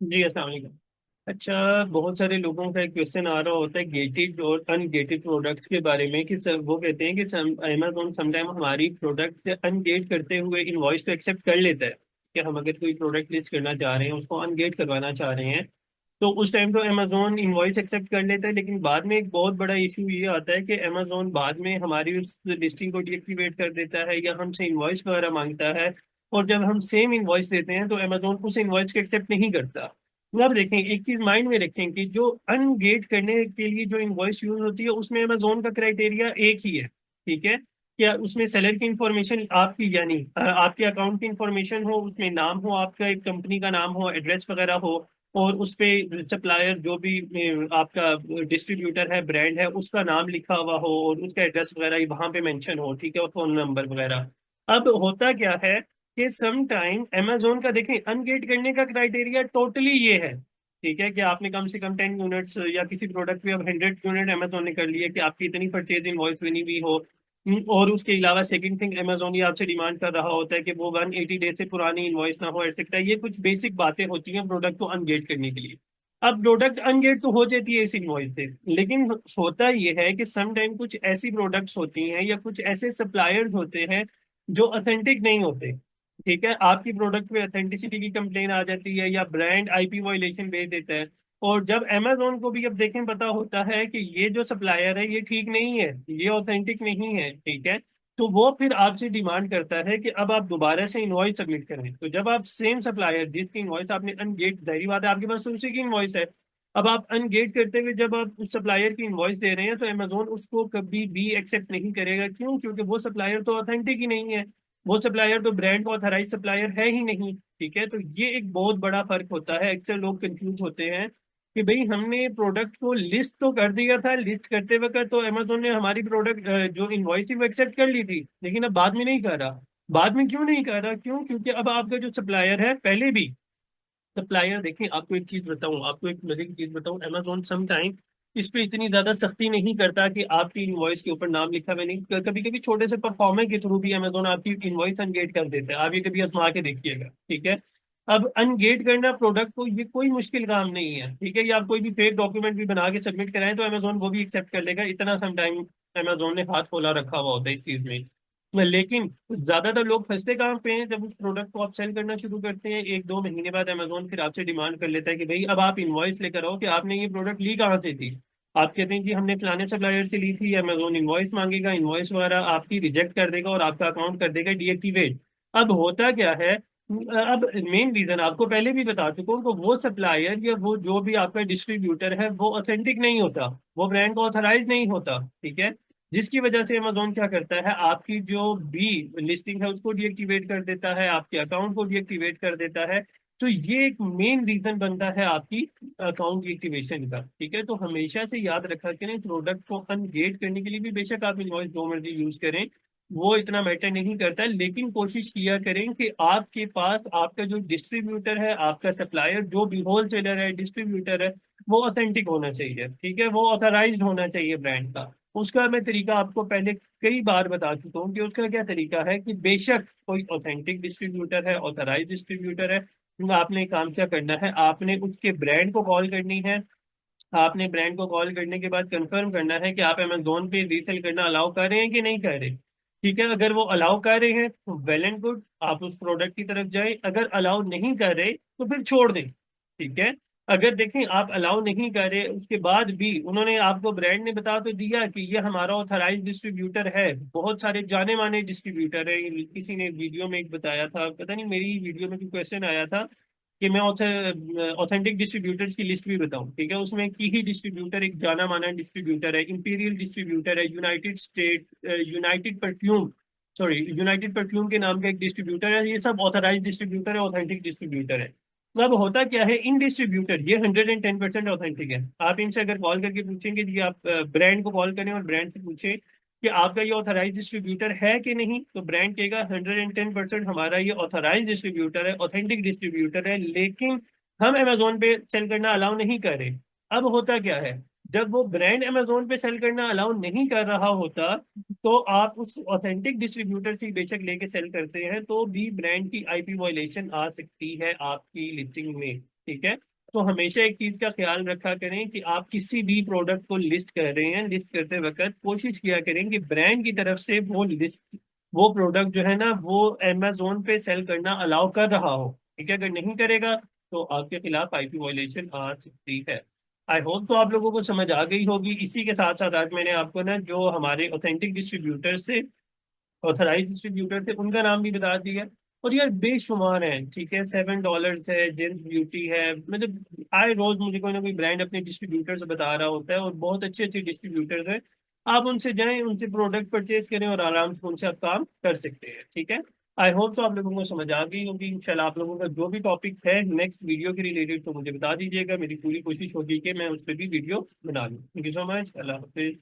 जी अस्सलाम वालेकुम। अच्छा, बहुत सारे लोगों का एक क्वेश्चन आ रहा होता है गेटेड और अनगेटेड प्रोडक्ट्स के बारे में कि सब वो कहते हैं कि अमेजोन समटाइम हमारी प्रोडक्ट अनगेट करते हुए इनवॉइस तो एक्सेप्ट कर लेता है कि हम अगर कोई प्रोडक्ट लिस्ट करना चाह रहे हैं, उसको अनगेट करवाना चाह रहे हैं, तो उस टाइम तो अमेजोन इनवॉइस एक्सेप्ट कर लेता है। लेकिन बाद में एक बहुत बड़ा इशू ये आता है कि अमेजोन बाद में हमारी उस लिस्टिंग को डीएक्टिवेट कर देता है या हमसे इनवॉइस वगैरह मांगता है। और जब हम सेम इनवॉइस देते हैं तो अमेजोन उस इनवॉइस को एक्सेप्ट नहीं करता। अब देखें, एक चीज माइंड में रखें कि जो अनगेट करने के लिए जो इनवॉइस यूज होती है उसमें अमेजोन का क्राइटेरिया एक ही है। ठीक है, क्या उसमें सेलर की इंफॉर्मेशन आपकी यानी आपके अकाउंट की इंफॉर्मेशन हो, उसमें नाम हो, आपका एक कंपनी का नाम हो, एड्रेस वगैरह हो, और उस पे सप्लायर जो भी आपका डिस्ट्रीब्यूटर है, ब्रांड है, उसका नाम लिखा हुआ हो और उसका एड्रेस वगैरह वहां पे मेंशन हो। ठीक है, और फोन नंबर वगैरह। अब होता क्या है कि सम टाइम अमेजोन का देखें अनगेट करने का क्राइटेरिया टोटली ये है। ठीक है, कि आपने कम से कम 10 यूनिट्स या किसी प्रोडक्ट पे अब 100 यूनिट अमेजोन ने कर लिए कि आपकी इतनी परचेज इनवॉइस बनी हुई हो। और उसके अलावा सेकंड थिंग, अमेजोन ये आपसे डिमांड कर रहा होता है कि वो 180 डेज से पुरानी इनवॉइस ना हो, एक्सेट्रा। ये कुछ बेसिक बातें होती हैं प्रोडक्ट को अनगेट करने के लिए। अब प्रोडक्ट अनगेट तो हो जाती है इस इनवॉइस से, लेकिन होता ये है कि सम टाइम कुछ ऐसी प्रोडक्ट्स होती हैं या कुछ ऐसे सप्लायर्स होते हैं जो ऑथेंटिक नहीं होते। ठीक है, आपकी प्रोडक्ट पे ऑथेंटिसिटी की कंप्लेन आ जाती है या ब्रांड आईपी वायलेशन भेज देता है। और जब अमेजोन को भी अब देखें पता होता है कि ये जो सप्लायर है ये ठीक नहीं है, ये ऑथेंटिक नहीं है, ठीक है, तो वो फिर आपसे डिमांड करता है कि अब आप दोबारा से इनवॉइस सबमिट करें। तो जब आप सेम सप्लायर जिसकी इनवॉइस आपने अनगेट, जाहिर बात है आपके पास तो उसी की इनवॉइस है, अब आप अनगेट करते हुए जब आप उस सप्लायर की इनवॉइस दे रहे हैं तो अमेजोन उसको कभी भी एक्सेप्ट नहीं करेगा। क्यों? क्योंकि वो सप्लायर तो ऑथेंटिक ही नहीं है, वो सप्लायर तो ब्रांड का ऑथराइज सप्लायर है ही नहीं। ठीक है, तो ये एक बहुत बड़ा फर्क होता है। अक्सर लोग कंफ्यूज होते हैं कि भाई हमने प्रोडक्ट को लिस्ट तो कर दिया था, लिस्ट करते वक्त तो अमेजोन ने हमारी प्रोडक्ट जो इनवॉइस थी वो एक्सेप्ट कर ली थी, लेकिन अब बाद में नहीं कर रहा। बाद में क्यों नहीं कर रहा? क्यों? क्योंकि अब आपका जो सप्लायर है, पहले भी सप्लायर, देखिए आपको एक चीज बताऊं, आपको एक मजे की चीज बताऊं, अमेजोन सम टाइम इस पे इतनी ज्यादा सख्ती नहीं करता कि आपकी इनवॉइस के ऊपर नाम लिखा हुआ नहीं, कभी कभी छोटे से परफॉर्मर के थ्रू भी अमेजोन आपकी इनवॉइस अनगेट कर देता है। आप ये कभी आजमा के देखिएगा। ठीक है, अब अनगेट करना प्रोडक्ट को ये कोई मुश्किल काम नहीं है। ठीक है, ये आप कोई भी फेक डॉक्यूमेंट भी बना के सबमिट कराएं तो अमेजोन वो भी एक्सेप्ट कर लेगा। इतना सम टाइम अमेजोन ने हाथ खोला रखा हुआ होता है इस चीज में। लेकिन ज्यादातर लोग फंसते कहाँ पे हैं, जब उस प्रोडक्ट को आप सेल करना शुरू करते हैं 1-2 महीने बाद अमेजोन फिर आपसे डिमांड कर लेता है कि भाई अब आप इनवॉइस लेकर आओ कि आपने ये प्रोडक्ट ली कहाँ से थी। आप कहते हैं कि हमने फलाने सप्लायर से ली थी। अमेजोन इनवॉइस मांगेगा, इनवॉइस वगैरह आपकी रिजेक्ट कर देगा और आपका अकाउंट कर देगा डीएक्टिवेट। अब होता क्या है, अब मेन रीजन आपको पहले भी बता चुका हूँ कि वो सप्लायर या वो जो भी आपका डिस्ट्रीब्यूटर है वो ऑथेंटिक नहीं होता, वो ब्रांड को ऑथराइज नहीं होता। ठीक है, जिसकी वजह से अमेजोन क्या करता है, आपकी जो भी लिस्टिंग है उसको डीएक्टिवेट कर देता है, आपके अकाउंट को डीएक्टिवेट कर देता है। तो ये एक मेन रीजन बनता है आपकी अकाउंट डीएक्टिवेशन का। ठीक है, तो हमेशा से याद रखा करें, प्रोडक्ट को अनगेट करने के लिए भी बेशक आप इनवॉइस जो मर्जी यूज करें, वो इतना मैटर नहीं करता, लेकिन कोशिश किया करें कि आपके पास आपका जो डिस्ट्रीब्यूटर है, आपका सप्लायर जो भी होलसेलर है, डिस्ट्रीब्यूटर है, वो ऑथेंटिक होना चाहिए। ठीक है, वो ऑथराइज्ड होना चाहिए ब्रांड का। उसका मैं तरीका आपको पहले कई बार बता चुका हूँ कि उसका क्या तरीका है, कि बेशक कोई ऑथेंटिक डिस्ट्रीब्यूटर है, ऑथराइज डिस्ट्रीब्यूटर है, तो आपने काम क्या करना है, आपने उसके ब्रांड को कॉल करनी है। आपने ब्रांड को कॉल करने के बाद कंफर्म करना है कि आप अमेजोन पे रीसेल करना अलाउ कर रहे हैं कि नहीं कर रहे। ठीक है, अगर वो अलाउ कर रहे हैं तो वेल एंड गुड, आप उस प्रोडक्ट की तरफ जाएं। अगर अलाउ नहीं कर रहे तो फिर छोड़ दें। ठीक है, अगर देखें आप अलाउ नहीं कर रहे, उसके बाद भी उन्होंने आपको, ब्रांड ने बता तो दिया कि ये हमारा ऑथराइज डिस्ट्रीब्यूटर है, बहुत सारे जाने माने डिस्ट्रीब्यूटर है, किसी ने वीडियो में एक बताया था, पता नहीं मेरी वीडियो में कोई क्वेश्चन आया था कि मैं ऑथेंटिक डिस्ट्रीब्यूटर्स की लिस्ट भी बताऊं। ठीक है, उसमें की ही डिस्ट्रीब्यूटर एक जाना माना डिस्ट्रीब्यूटर है, इंपीरियल डिस्ट्रीब्यूटर है, United perfume, sorry United perfume के नाम का एक डिस्ट्रीब्यूटर है। ये सब ऑथराइज डिस्ट्रीब्यूटर है, ऑथेंटिक डिस्ट्रीब्यूटर है। तो अब होता क्या है, इन डिस्ट्रीब्यूटर ये 110% ऑथेंटिक है। आप इनसे अगर कॉल करके पूछेंगे कि आप ब्रांड को कॉल करें और ब्रांड से पूछें कि आपका ये ऑथराइज डिस्ट्रीब्यूटर है कि नहीं, तो ब्रांड कहेगा 110% हमारा ये ऑथराइज डिस्ट्रीब्यूटर है, ऑथेंटिक डिस्ट्रीब्यूटर है, लेकिन हम अमेजोन पे सेल करना अलाउ नहीं कर रहे। अब होता क्या है, जब वो ब्रांड अमेजोन पे सेल करना अलाउ नहीं कर रहा होता, तो आप उस ऑथेंटिक डिस्ट्रीब्यूटर से बेशक लेके सेल करते हैं तो भी ब्रांड की आईपी वायलेशन आ सकती है आपकी लिस्टिंग में। ठीक है, तो हमेशा एक चीज का ख्याल रखा करें कि आप किसी भी प्रोडक्ट को लिस्ट कर रहे हैं, लिस्ट करते वक्त कोशिश किया करें कि ब्रांड की तरफ से वो लिस्ट, वो प्रोडक्ट जो है ना वो Amazon पे सेल करना अलाउ कर रहा हो। ठीक है, अगर नहीं करेगा तो आपके खिलाफ आईपी वायलेशन आ सकती है। आई होप तो आप लोगों को समझ आ गई होगी। इसी के साथ साथ आज मैंने आपको ना जो हमारे ऑथेंटिक डिस्ट्रीब्यूटर से, ऑथराइज डिस्ट्रीब्यूटर थे, उनका नाम भी बता दिया। और यार बेशुमार है, ठीक है, $7 है, जेम्स ब्यूटी है, मतलब आए रोज मुझे कोई ना कोई ब्रांड अपने डिस्ट्रीब्यूटर से बता रहा होता है, और बहुत अच्छे अच्छे डिस्ट्रीब्यूटर्स हैं। आप उनसे जाएं, उनसे प्रोडक्ट परचेज करें और आराम से उनसे आप काम कर सकते हैं। ठीक है, आई होप सो आप लोगों को समझ आ गई होगी। इंशाल्लाह आप लोगों का जो भी टॉपिक है नेक्स्ट वीडियो के रिलेटेड तो मुझे बता दीजिएगा, मेरी पूरी कोशिश होगी कि मैं उस पर भी वीडियो बना लूँ। Thank you so much, Allah Hafiz.